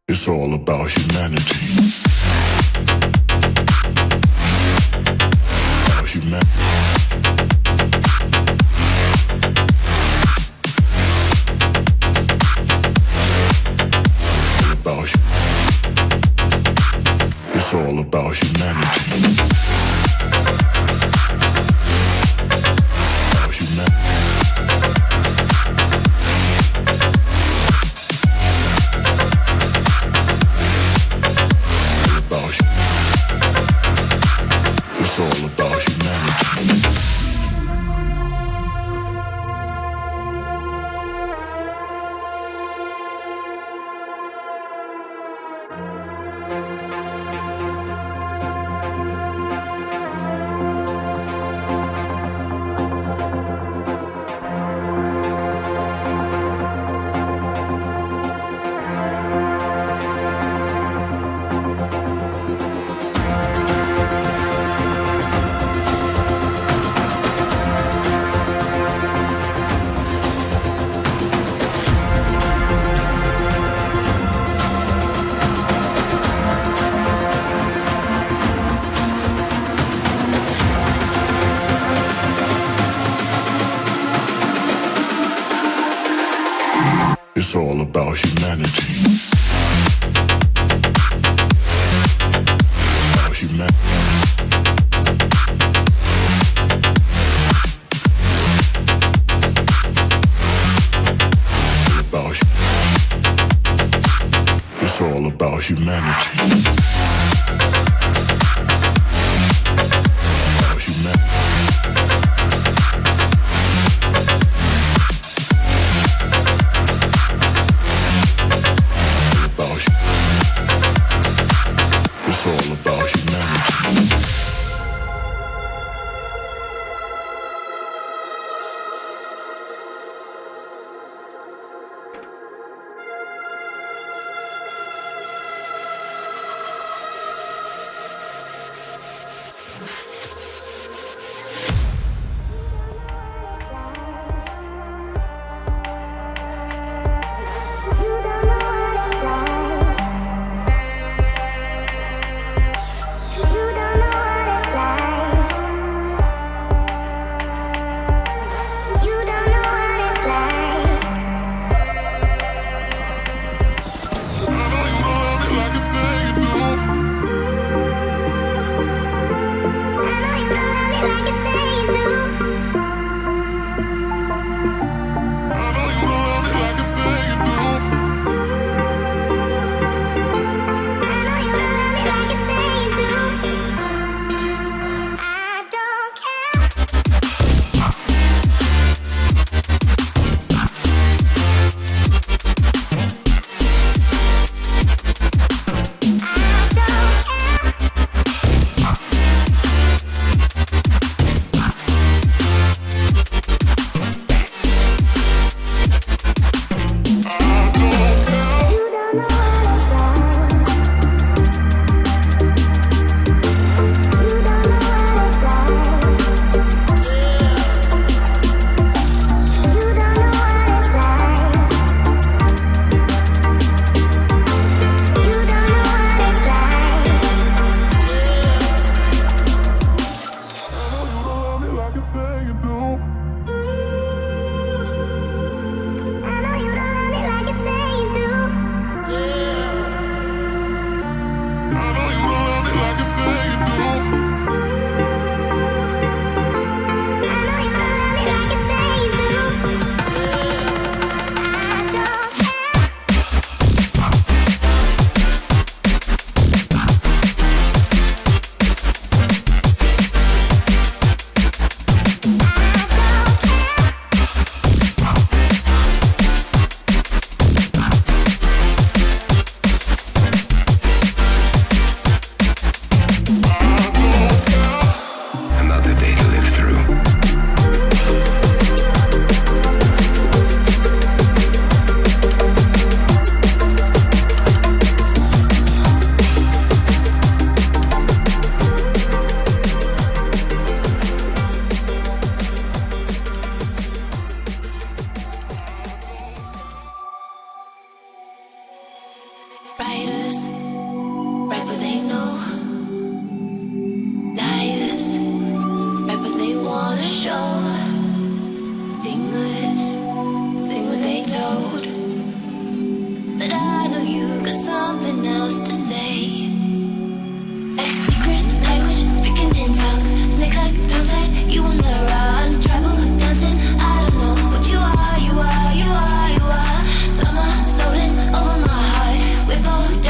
It's all about humanity. About humanity. It's all about humanity. About humanity. It's all about humanity. It's all about humanity. About humanity. It's all about humanity. About humanity. It's all about humanity. Writers write what they know. Liars write what they wanna show. Singers sing what they told. But I know you got something else to say. Like secret language, speaking in tongues. Snake like tongue tied, you on the run. Travel, dancing, I don't know what you are, you are, you are, you are. Summer, floating over my heart. We're both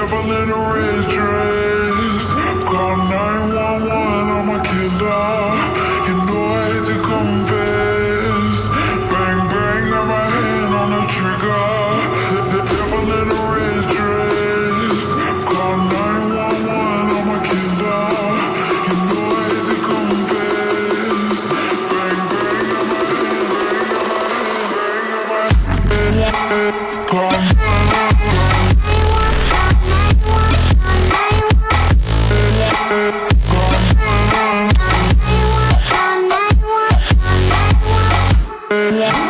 devil in a red dress. Call 911, I'm a killer. You know I hate to confess. Bang, bang, got my hand on the trigger. The devil in a red dress. Call 911, I'm a killer. You know I hate to confess. Bang, bang, got my hand, bang, got my hand, bang, got my hand. Call 911.